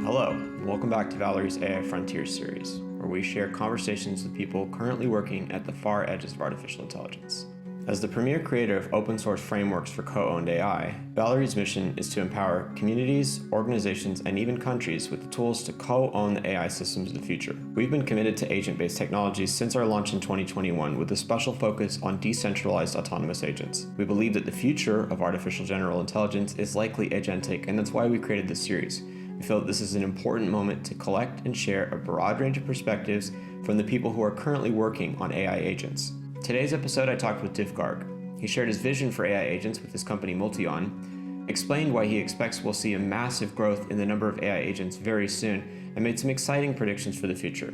Hello, and welcome back to Valory's AI Frontiers series, where we share conversations with people currently working at the far edges of artificial intelligence. As the premier creator of open source frameworks for co-owned AI, Valory's mission is to empower communities, organizations, and even countries with the tools to co-own the AI systems of the future. We've been committed to agent-based technologies since our launch in 2021 with a special focus on decentralized autonomous agents. We believe that the future of artificial general intelligence is likely agentic, and that's why we created this series. We feel that this is an important moment to collect and share a broad range of perspectives from the people who are currently working on AI agents. Today's episode, I talked with Garg. He shared his vision for AI agents with his company MultiOn, explained why he expects we'll see a massive growth in the number of AI agents very soon, and made some exciting predictions for the future.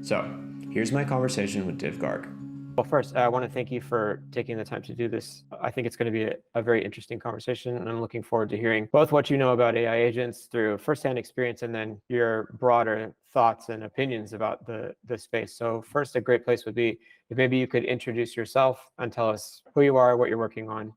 So, here's my conversation with Garg. Well, first, I want to thank you for taking the time to do this. I think it's going to be a very interesting conversation, and I'm looking forward to hearing both what you know about AI agents through firsthand experience and then your broader thoughts and opinions about the space. So first, a great place would be if maybe you could introduce yourself and tell us who you are, what you're working on.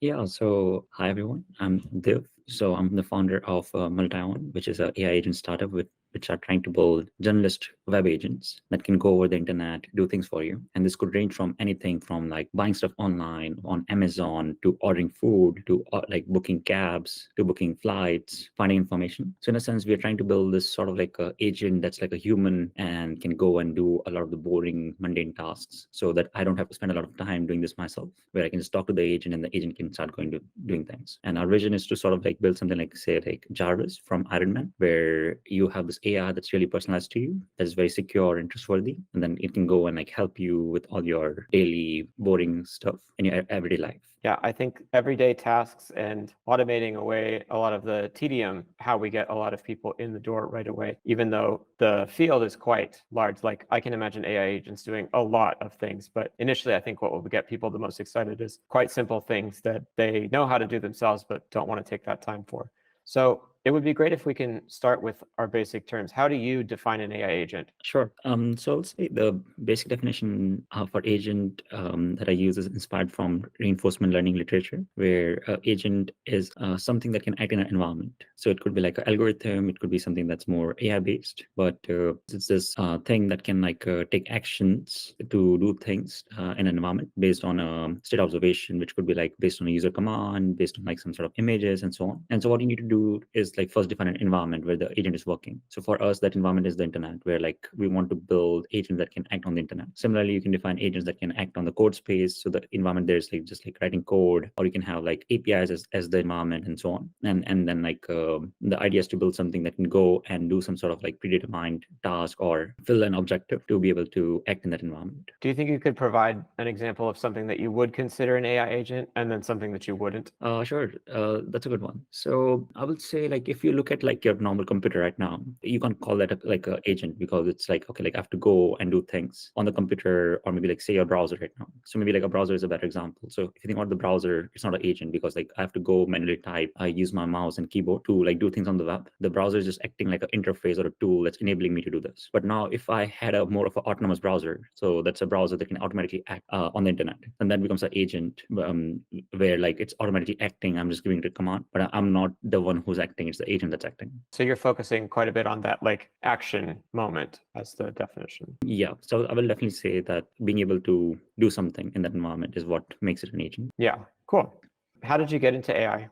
Yeah, so hi everyone, I'm Dev. So I'm the founder of MultiOn, which is an AI agent startup which are trying to build generalist web agents that can go over the internet, do things for you. And this could range from anything from like buying stuff online on Amazon to ordering food to like booking cabs to booking flights, finding information. So in a sense, we are trying to build this sort of like an agent that's like a human and can go and do a lot of the boring, mundane tasks so that I don't have to spend a lot of time doing this myself, where I can just talk to the agent and the agent can start going to doing things. And our vision is to sort of like build something like, say, like Jarvis from Iron Man, where you have this AI that's really personalized to you, that is very secure and trustworthy, and then it can go and like help you with all your daily boring stuff in your everyday life. Yeah, I think everyday tasks and automating away a lot of the tedium, how we get a lot of people in the door right away, even though the field is quite large. Like I can imagine AI agents doing a lot of things, but initially I think what will get people the most excited is quite simple things that they know how to do themselves, but don't want to take that time for. So it would be great if we can start with our basic terms. How do you define an AI agent? Sure. So I'll say the basic definition for agent that I use is inspired from reinforcement learning literature, where agent is something that can act in an environment. So it could be like an algorithm, it could be something that's more AI based, but it's this thing that can like take actions to do things in an environment based on a state observation, which could be like based on a user command, based on like some sort of images and so on. And so what you need to do is like first define an environment where the agent is working. So for us, that environment is the internet, where like we want to build agents that can act on the internet. Similarly, you can define agents that can act on the code space. So the environment there's like just like writing code, or you can have like APIs as the environment and so on. And then like the idea is to build something that can go and do some sort of like predetermined task or fill an objective to be able to act in that environment. Do you think you could provide an example of something that you would consider an AI agent and then something that you wouldn't? Sure. That's a good one. So I would say like if you look at like your normal computer right now, you can't call that like a agent, because it's like, okay, like I have to go and do things on the computer, or maybe like say your browser right now. So maybe like a browser is a better example. So if you think about the browser, it's not an agent, because like I have to go manually type, I use my mouse and keyboard to like do things on the web. The browser is just acting like an interface or a tool that's enabling me to do this. But now if I had a more of an autonomous browser, so that's a browser that can automatically act on the internet, and that becomes an agent where like it's automatically acting. I'm just giving it a command, but I'm not the one who's acting. It's the agent that's acting. So you're focusing quite a bit on that like action moment as the definition. Yeah. So I will definitely say that being able to do something in that environment is what makes it an agent. Yeah, cool. How did you get into AI?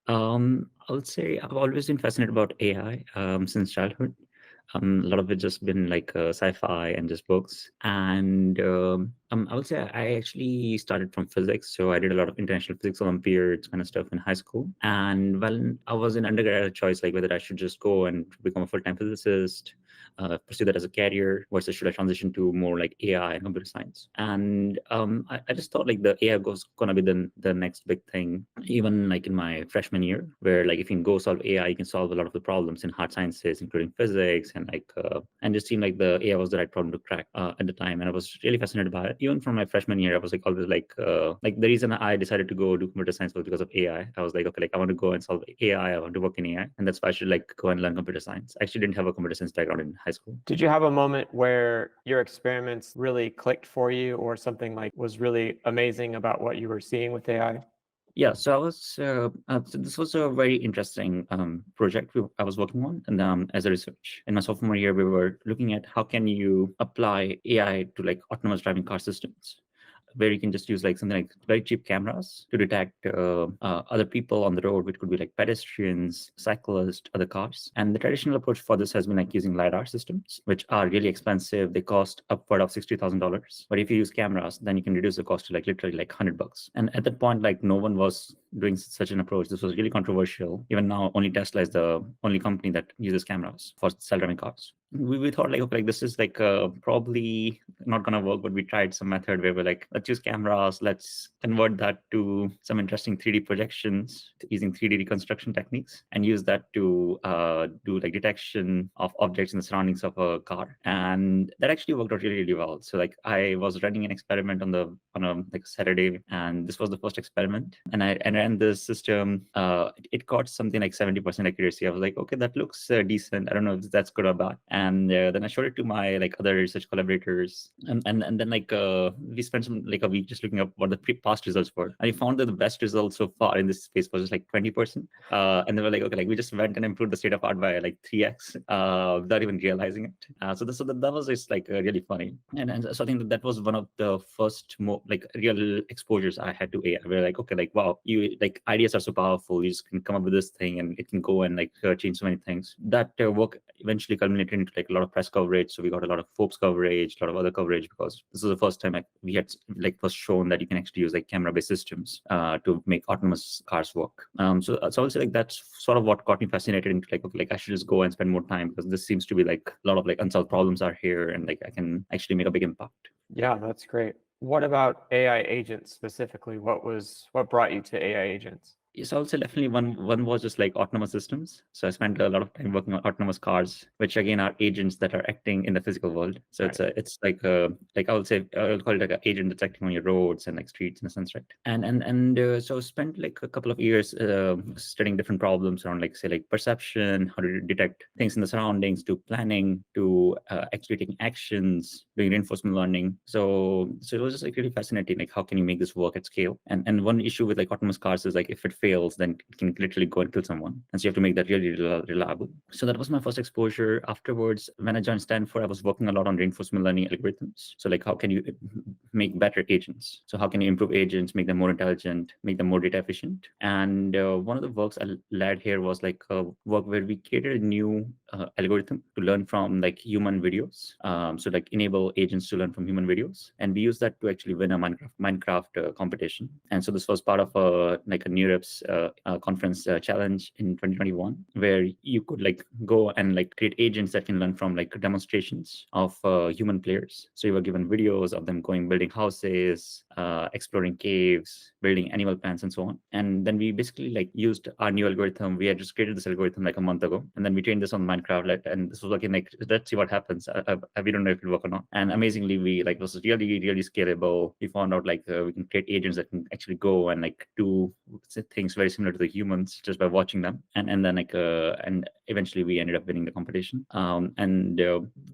I would say I've always been fascinated about AI since childhood. A lot of it just been like sci-fi and just books. And I would say I actually started from physics. So I did a lot of international physics Olympiads kind of stuff in high school. And when I was in undergrad, I had a choice like whether I should just go and become a full-time physicist, pursue that as a career, versus should I transition to more like AI and computer science. And I just thought like the AI was gonna be the next big thing, even like in my freshman year, where like if you can go solve AI, you can solve a lot of the problems in hard sciences, including physics, and just seemed like the AI was the right problem to crack at the time. And I was really fascinated by it. Even from my freshman year, I was like always like the reason I decided to go do computer science was because of AI. I was like, okay, like I want to go and solve AI. I want to work in AI, and that's why I should like go and learn computer science. I actually didn't have a computer science background in high school. Did you have a moment where your experiments really clicked for you, or something like was really amazing about what you were seeing with AI? Yeah, so so this was a very interesting project I was working on, and as a research in my sophomore year, we were looking at how can you apply AI to like autonomous driving car systems, where you can just use like something like very cheap cameras to detect other people on the road, which could be like pedestrians, cyclists, other cars. And the traditional approach for this has been like using LiDAR systems, which are really expensive. They cost upward of $60,000. But if you use cameras, then you can reduce the cost to like literally like $100. And at that point, like no one was doing such an approach. This was really controversial. Even now, only Tesla is the only company that uses cameras for self-driving cars. We thought like, okay, like this is like probably not gonna work, but we tried some method where we're like, let's use cameras, let's convert that to some interesting 3D projections using 3D reconstruction techniques, and use that to do like detection of objects in the surroundings of a car. And that actually worked out really, really well. So like I was running an experiment on a like Saturday, and this was the first experiment, and I ran this system. It got something like 70% accuracy. I was like, okay, that looks decent. I don't know if that's good or bad. And then I showed it to my like other research collaborators, and then like we spent some like a week just looking up what the past results were, and we found that the best results so far in this space was just like 20%. And they were like, okay, like we just went and improved the state of art by like 3x without even realizing it. So that was just like really funny, and so I think that was one of the first like real exposures I had to AI. Where like, okay, like wow, you like ideas are so powerful. You just can come up with this thing and it can go and like change so many things. That work eventually culminated into like a lot of press coverage. So we got a lot of Forbes coverage, a lot of other coverage, because this is the first time we had like was shown that you can actually use like camera-based systems to make autonomous cars work. So I would say like that's sort of what got me fascinated into like, okay, like I should just go and spend more time, because this seems to be like a lot of like unsolved problems are here, and like I can actually make a big impact. Yeah, that's great. What about AI agents specifically? What brought you to AI agents? Yes, I would say definitely one was just like autonomous systems. So I spent a lot of time working on autonomous cars, which again are agents that are acting in the physical world. So Right. it's like I would say I'll call it like an agent that's acting on your roads and like streets in a sense, right? And so I spent like a couple of years studying different problems around like say like perception, how to detect things in the surroundings, to planning, to actually taking actions, doing reinforcement learning. So it was just like really fascinating. Like how can you make this work at scale? And one issue with like autonomous cars is like if it fails, then it can literally go and kill someone. And so you have to make that really reliable. So that was my first exposure. Afterwards, when I joined Stanford, I was working a lot on reinforcement learning algorithms. So like how can you make better agents? So how can you improve agents, make them more intelligent, make them more data efficient? And one of the works I led here was like a work where we created a new algorithm to learn from like human videos. So like enable agents to learn from human videos. And we used that to actually win a Minecraft competition. And so this was part of like a NeurIPS conference challenge in 2021, where you could like go and like create agents that can learn from like demonstrations of human players. So you were given videos of them going building houses, exploring caves, building animal pens, and so on. And then we basically like used our new algorithm. We had just created this algorithm like a month ago, and then we trained this on Minecraft. And this was looking like, let's see what happens. We don't know if it'll work or not. And amazingly, we like was really really scalable. We found out like we can create agents that can actually go and like do things very similar to the humans just by watching them. And then like and eventually we ended up winning the competition. And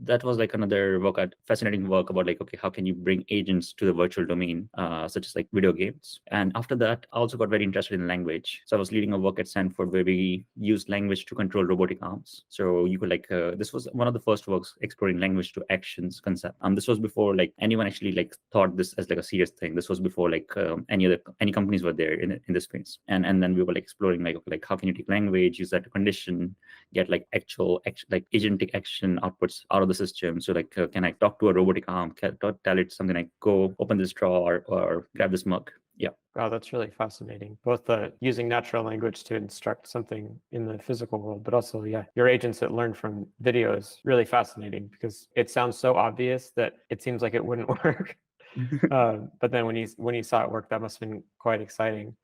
that was like another fascinating work about like, okay, how can you bring agents to the virtual domain, such as like video games? And after that, I also got very interested in language. So I was leading a work at Stanford where we used language to control robotic arms. So you could like this was one of the first works exploring language to actions concept. This was before like anyone actually like thought this as like a serious thing. This was before like any companies were there in this space. And then we were like exploring like, okay, like how can you take language, use that to condition, get like actual like agentic action outputs out of the system. So like can I talk to a robotic arm, tell it something like go open this drawer or grab this mug? Yeah. Wow, that's really fascinating. Both using natural language to instruct something in the physical world, but also, yeah, your agents that learn from videos, really fascinating, because it sounds so obvious that it seems like it wouldn't work. But then when you saw it work, that must have been quite exciting.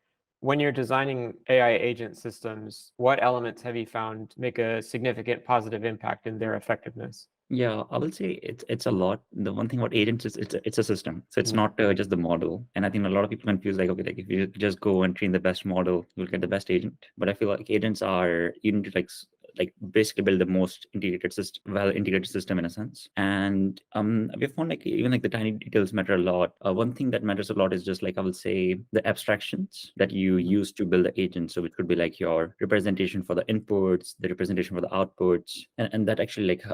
When you're designing AI agent systems, what elements have you found make a significant positive impact in their effectiveness? Yeah, I will say it's a lot. The one thing about agents is it's a system, so it's not just the model. And I think a lot of people confuse like, okay, like if you just go and train the best model, you'll get the best agent. But I feel like agents are, you need to like like basically build the most integrated system, well-integrated system in a sense. And we found like even like the tiny details matter a lot. One thing that matters a lot is just like, I will say, the abstractions that you use to build the agent. So it could be like your representation for the inputs, the representation for the outputs, and that actually like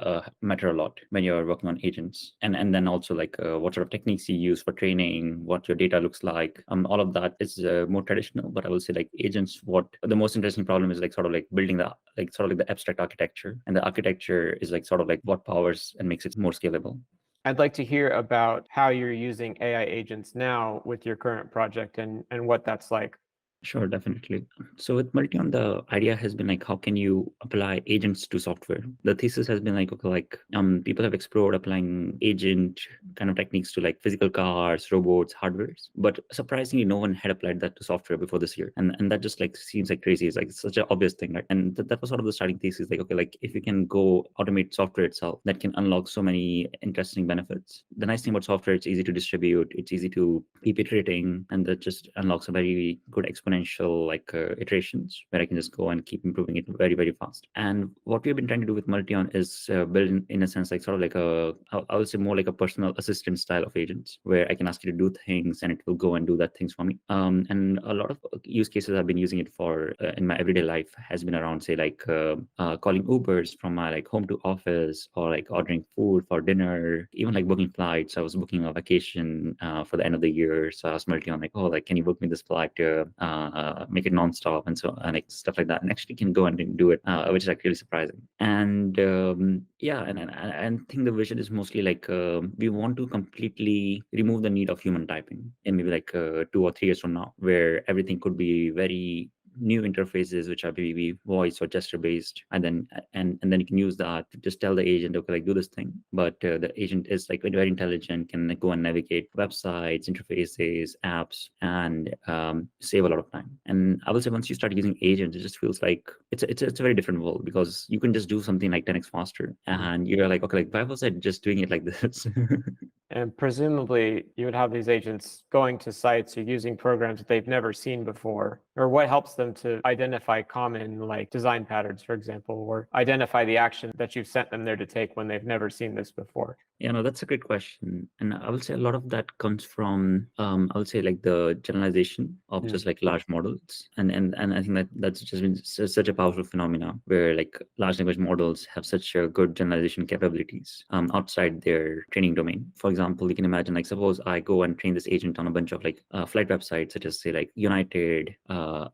matter a lot when you're working on agents. And then also like what sort of techniques you use for training, what your data looks like. All of that is more traditional, but I will say like agents, what the most interesting problem is like sort of like building the like sort of like the abstract architecture, and the architecture is like sort of like what powers and makes it more scalable. I'd like to hear about how you're using AI agents now with your current project and what that's like. Sure, definitely. So with MultiOn, the idea has been like, how can you apply agents to software? The thesis has been like, okay, like people have explored applying agent kind of techniques to like physical cars, robots, hardwares, but surprisingly, no one had applied that to software before this year, and that just like seems like crazy. It's like such an obvious thing, right? And that was sort of the starting thesis, like, okay, like if you can go automate software itself, that can unlock so many interesting benefits. The nice thing about software, it's easy to distribute, it's easy to keep iterating, and that just unlocks a very good exponential like iterations where I can just go and keep improving it very, very fast. And what we've been trying to do with MultiOn is build in a sense like sort of like I would say more like a personal assistant style of agents where I can ask you to do things and it will go and do that things for me. And a lot of use cases I've been using it for in my everyday life has been around say like calling Ubers from my like home to office, or like ordering food for dinner, even like booking flights. I was booking a vacation for the end of the year, so I was MultiOn like, oh, like can you book me this flight to make it nonstop and so and like stuff like that, and actually can go and do it, which is actually surprising. And yeah, and I think the vision is mostly like we want to completely remove the need of human typing in maybe like 2 or 3 years from now, where everything could be very new interfaces which are maybe voice or gesture based, and then you can use that to just tell the agent, okay, like do this thing. But the agent is like very intelligent, can like, go and navigate websites, interfaces, apps, and save a lot of time. And I will say once you start using agents, it just feels like it's a very different world, because you can just do something like 10x faster, and you're like, okay, like why was I just doing it like this? And presumably you would have these agents going to sites or using programs that they've never seen before, or what helps them to identify common like design patterns, for example, or identify the action that you've sent them there to take when they've never seen this before. Yeah, no, that's a great question. And I will say a lot of that comes from, I would say like the generalization of just like large models. And I think that's just been such a powerful phenomena where like large language models have such a good generalization capabilities outside their training domain. For example, you can imagine like, suppose I go and train this agent on a bunch of like flight websites, such as say like United,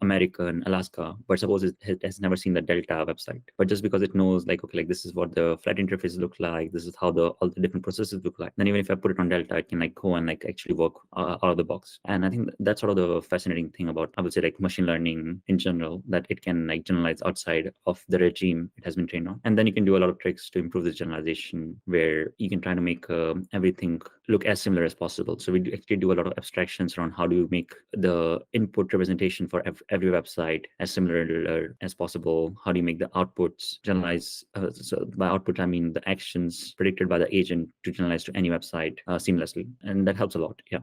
American, Alaska, but suppose it has never seen the Delta website. But just because it knows like, okay, like this is what the flight interfaces look like, this is how all the different processes look like, then even if I put it on Delta, it can like go and like actually work out of the box. And I think that's sort of the fascinating thing about, I would say, like machine learning in general, that it can like generalize outside of the regime it has been trained on. And then you can do a lot of tricks to improve this generalization, where you can try to make everything look as similar as possible. So we actually do a lot of abstractions around how do you make the input representation for every website as similar as possible. How do you make the outputs generalize? So by output, I mean the actions predicted by the agent to generalize to any website seamlessly. And that helps a lot. Yeah.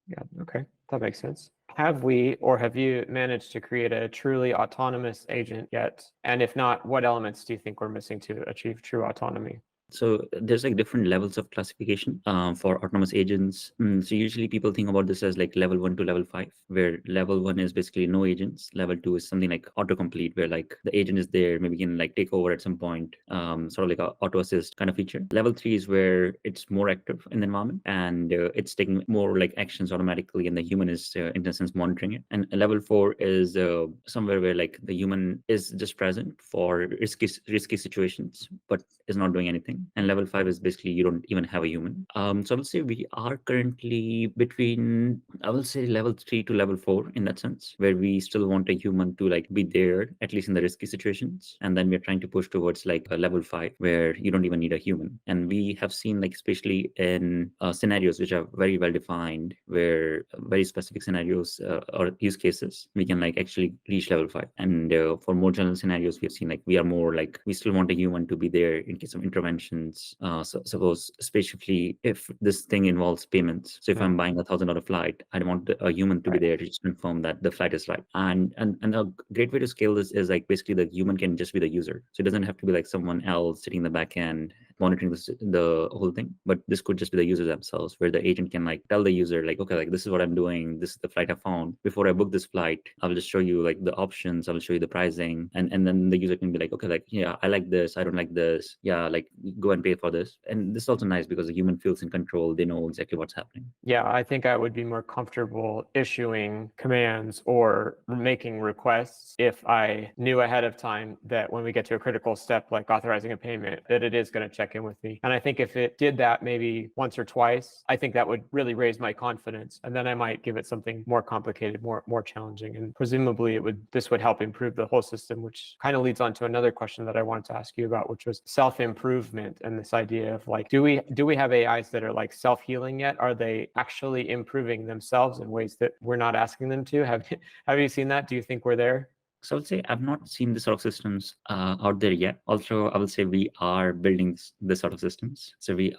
Yeah, okay, that makes sense. Have we, or have you managed to create a truly autonomous agent yet? And if not, what elements do you think we're missing to achieve true autonomy? So there's like different levels of classification for autonomous agents. So usually people think about this as like level 1 to level 5, where level 1 is basically no agents. Level 2 is something like autocomplete, where like the agent is there, maybe can like take over at some point, sort of like a auto assist kind of feature. Level 3 is where it's more active in the environment, and it's taking more like actions automatically, and the human is in a sense monitoring it. And level 4 is somewhere where like the human is just present for risky situations, but is not doing anything. And level 5 is basically you don't even have a human. So I would say we are currently between, I will say, level 3 to level 4 in that sense, where we still want a human to like be there, at least in the risky situations. And then we're trying to push towards like a level 5, where you don't even need a human. And we have seen like, especially in scenarios which are very well defined, where very specific scenarios or use cases, we can like actually reach level 5. And for more general scenarios, we have seen like we are more like, we still want a human to be there in case of intervention, options. Suppose, especially if this thing involves payments. So if I'm buying $1,000 flight, I want a human to be there to just confirm that the flight is right. And a great way to scale this is like basically the human can just be the user. So it doesn't have to be like someone else sitting in the back end monitoring the whole thing, but this could just be the users themselves, where the agent can like tell the user like, okay, like this is what I'm doing, this is the flight I found. Before I book this flight, I'll just show you like the options, I'll show you the pricing, and then the user can be like, okay, like yeah, I like this, I don't like this, yeah, like go and pay for this. And this is also nice because the human feels in control, they know exactly what's happening. Yeah, I think I would be more comfortable issuing commands or making requests if I knew ahead of time that when we get to a critical step like authorizing a payment, that it is going to check in with me. And I think if it did that maybe once or twice, I think that would really raise my confidence. And then I might give it something more complicated, more challenging. And presumably this would help improve the whole system, which kind of leads on to another question that I wanted to ask you about, which was self-improvement and this idea of like, do we have AIs that are like self-healing yet? Are they actually improving themselves in ways that we're not asking them to? Have you seen that? Do you think we're there? So I would say I've not seen this sort of systems out there yet. Also, I would say we are building this sort of systems. So we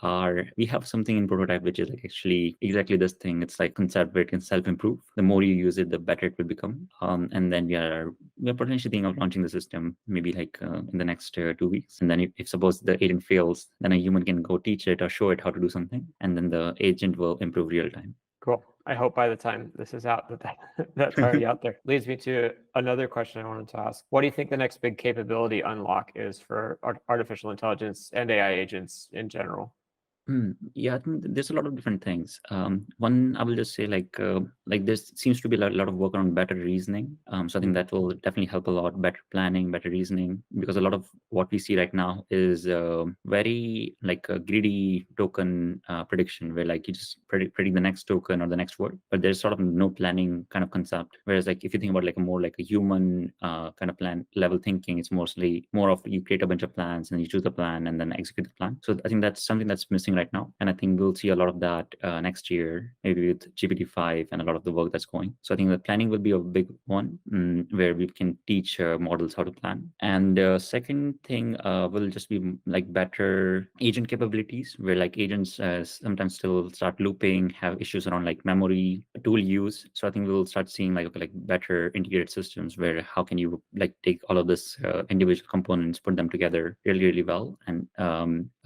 have something in prototype which is like actually exactly this thing. It's like concept where it can self-improve. The more you use it, the better it will become. And then we're potentially thinking of launching the system maybe like in the next 2 weeks. And then if suppose the agent fails, then a human can go teach it or show it how to do something, and then the agent will improve real time. Cool. I hope by the time this is out that's already out there. Leads me to another question I wanted to ask. What do you think the next big capability unlock is for artificial intelligence and AI agents in general? Yeah, I think there's a lot of different things. One, I will just say like there seems to be a lot of work on better reasoning. So I think that will definitely help a lot. Better planning, better reasoning, because a lot of what we see right now is very like a greedy token prediction, where like you just predict the next token or the next word, but there's sort of no planning kind of concept. Whereas like if you think about like a more like a human kind of plan level thinking, it's mostly more of you create a bunch of plans and you choose the plan and then execute the plan. So I think that's something that's missing right now, and I think we'll see a lot of that next year, maybe with GPT-5 and a lot of the work that's going. So I think the planning will be a big one, where we can teach models how to plan. And second thing will just be like better agent capabilities, where like agents sometimes still start looping, have issues around like memory, tool use. So I think we'll start seeing like better integrated systems, where how can you like take all of this individual components, put them together really well, and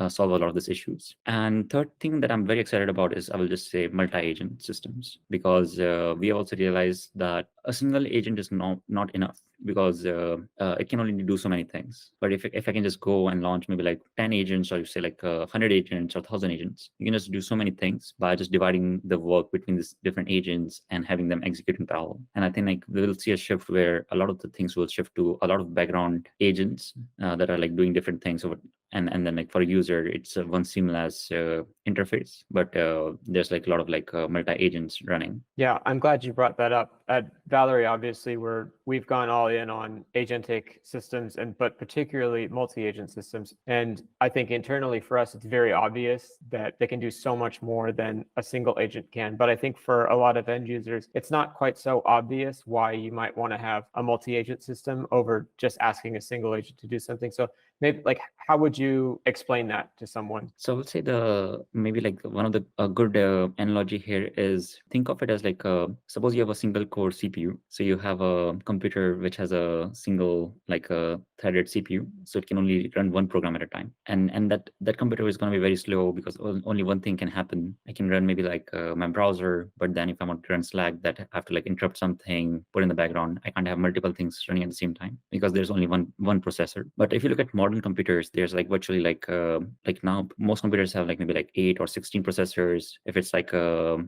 solve a lot of these issues. And third thing that I'm very excited about is, I will just say, multi-agent systems, because we also realized that a single agent is not enough, because it can only do so many things. But if I can just go and launch maybe like 10 agents, or you say like 100 agents or 1,000 agents, you can just do so many things by just dividing the work between these different agents and having them execute in parallel. And I think like we'll see a shift where a lot of the things will shift to a lot of background agents that are like doing different things over. And then like for a user, it's one seamless interface, but there's like a lot of like multi-agents running. Yeah, I'm glad you brought that up. At Valory, obviously, we've gone all in on agentic systems, but particularly multi-agent systems. And I think internally for us, it's very obvious that they can do so much more than a single agent can. But I think for a lot of end users, it's not quite so obvious why you might want to have a multi-agent system over just asking a single agent to do something. So maybe like, how would you explain that to someone? So I would say maybe like one of the good analogy here is, think of it as like suppose you have a single core CPU. So you have a computer which has a single like a threaded CPU, so it can only run one program at a time. And that computer is going to be very slow, because only one thing can happen. I can run maybe like my browser, but then if I want to run Slack, that I have to like interrupt something, put in the background. I can't have multiple things running at the same time because there's only one processor. But if you look at modern computers, there's like virtually like now most computers have like maybe like 8 or 16 processors. If it's like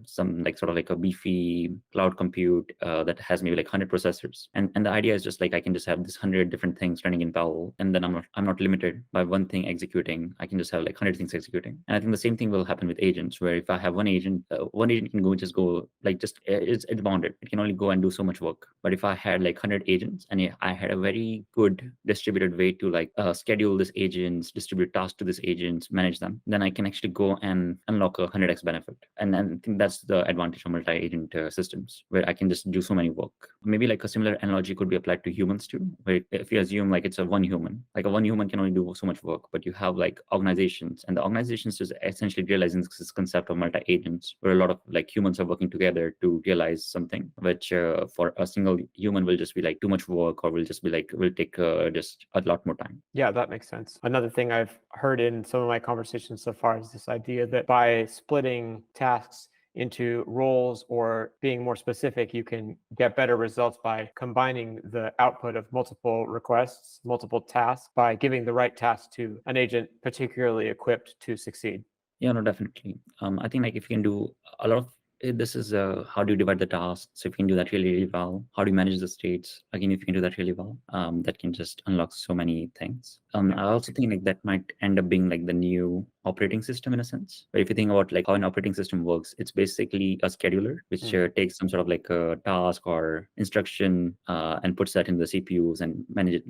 some like sort of like a beefy cloud compute that has maybe like 100 processors, and the idea is just like I can just have this 100 different things running in parallel, and then I'm not limited by one thing executing. I can just have like 100 things executing. And I think the same thing will happen with agents, where if I have one agent can go like just it's bounded. It can only go and do so much work. But if I had like 100 agents, and I had a very good distributed way to like schedule this agents, distribute tasks to this agents, manage them, then I can actually go and unlock a 100x benefit. And I think that's the advantage of multi-agent systems, where I can just do so many work. Maybe like a similar analogy could be applied to humans too, where if you assume like it's a one human. Like a one human can only do so much work, but you have like organizations, and the organizations is essentially realizing this concept of multi-agents, where a lot of like humans are working together to realize something, which for a single human will just be like too much work, or will just be like will take just a lot more time. Yeah, that makes sense. Another thing I've heard in some of my conversations so far is this idea that by splitting tasks into roles or being more specific, you can get better results by combining the output of multiple requests, multiple tasks, by giving the right task to an agent particularly equipped to succeed. Yeah, no, definitely. I think like if you can do a lot of this is how do you divide the tasks? So if you can do that really, really well, how do you manage the states? Again, if you can do that really well, that can just unlock so many things. I also think like that might end up being like the new operating system in a sense. But if you think about like how an operating system works, it's basically a scheduler which takes some sort of like a task or instruction and puts that in the CPUs and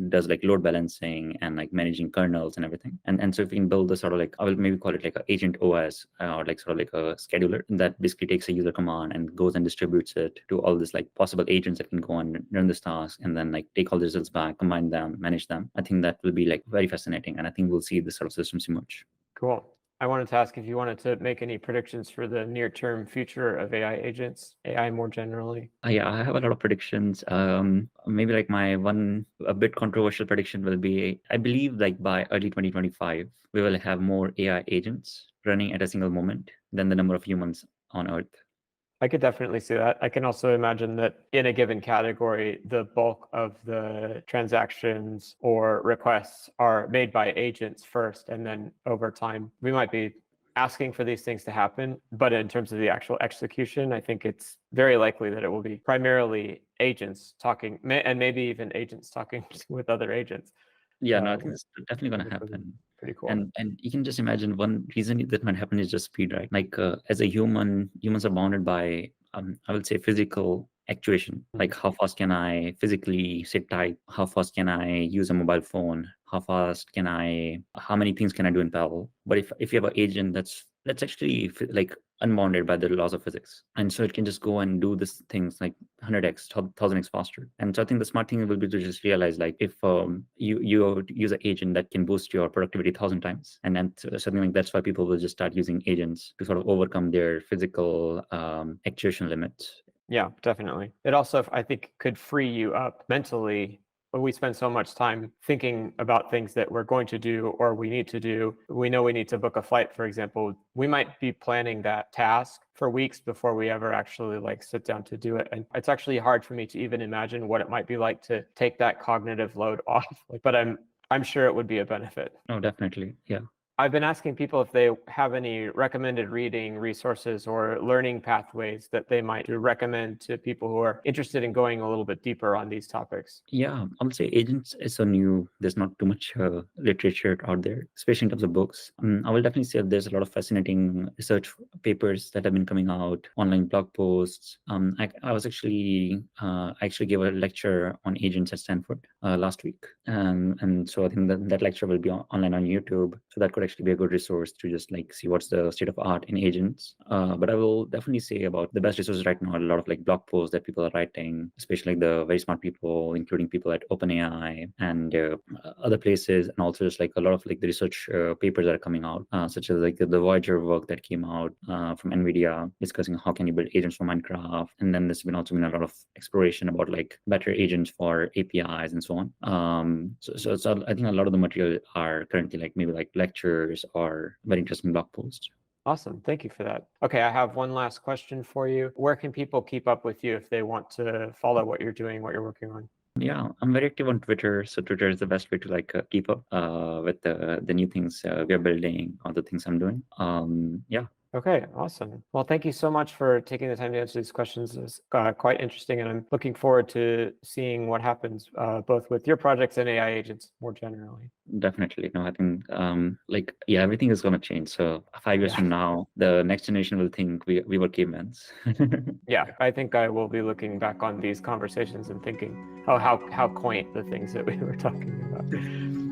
does like load balancing and like managing kernels and everything. And so if you can build a sort of like, I will maybe call it like an agent OS or like sort of like a scheduler that basically takes a user command and goes and distributes it to all this like possible agents that can go and run this task and then like take all the results back, combine them, manage them. I think that will be like very fascinating, and I think we'll see this sort of systems emerge. Cool. I wanted to ask if you wanted to make any predictions for the near-term future of AI agents, AI more generally. Yeah, I have a lot of predictions. Maybe like a bit controversial prediction will be, I believe like by early 2025, we will have more AI agents running at a single moment than the number of humans on Earth. I could definitely see that. I can also imagine that in a given category, the bulk of the transactions or requests are made by agents first, and then over time, we might be asking for these things to happen. But in terms of the actual execution, I think it's very likely that it will be primarily agents talking, and maybe even agents talking with other agents. Yeah, no, I think it's definitely going to happen. Pretty cool. And you can just imagine one reason that might happen is just speed, right? Like as a human, humans are bounded by, I would say, physical actuation. Like how fast can I physically sit tight? How fast can I use a mobile phone? How many things can I do in parallel? But if you have an agent that's actually like unbounded by the laws of physics, and so it can just go and do these things like 100x, 1000x faster. And so I think the smart thing will be to just realize like if you use an agent that can boost your productivity 1000 times, and then something like that's why people will just start using agents to sort of overcome their physical actuation limits. Yeah, definitely. It also, I think, could free you up mentally. When we spend so much time thinking about things that we're going to do or we need to do, we know we need to book a flight, for example. We might be planning that task for weeks before we ever actually like sit down to do it. And it's actually hard for me to even imagine what it might be like to take that cognitive load off. But I'm sure it would be a benefit. Oh, definitely. Yeah. I've been asking people if they have any recommended reading resources or learning pathways that they might recommend to people who are interested in going a little bit deeper on these topics. Yeah, I would say agents is so new. There's not too much literature out there, especially in terms of books. I will definitely say there's a lot of fascinating research papers that have been coming out, online blog posts. I was actually gave a lecture on agents at Stanford last week, and so I think that lecture will be online on YouTube. So that could actually be a good resource to just like see what's the state of art in agents. But I will definitely say about the best resources right now are a lot of like blog posts that people are writing, especially like the very smart people, including people at OpenAI and other places, and also just like a lot of like the research papers that are coming out, such as like the Voyager work that came out from NVIDIA discussing how can you build agents for Minecraft. And then there's also been a lot of exploration about like better agents for APIs and so on. So I think a lot of the material are currently like maybe like lectures or very interesting blog posts. Awesome. Thank you for that. Okay, I have one last question for you. Where can people keep up with you if they want to follow what you're doing, what you're working on? Yeah, I'm very active on Twitter. So Twitter is the best way to like keep up with the new things we're building, all the things I'm doing. Yeah. Okay, awesome. Well, thank you so much for taking the time to answer these questions. It was quite interesting, and I'm looking forward to seeing what happens both with your projects and AI agents more generally. Definitely. No, I think everything is going to change. So 5 years from now, the next generation will think we were cavemen. Yeah, I think I will be looking back on these conversations and thinking, oh, how quaint the things that we were talking about.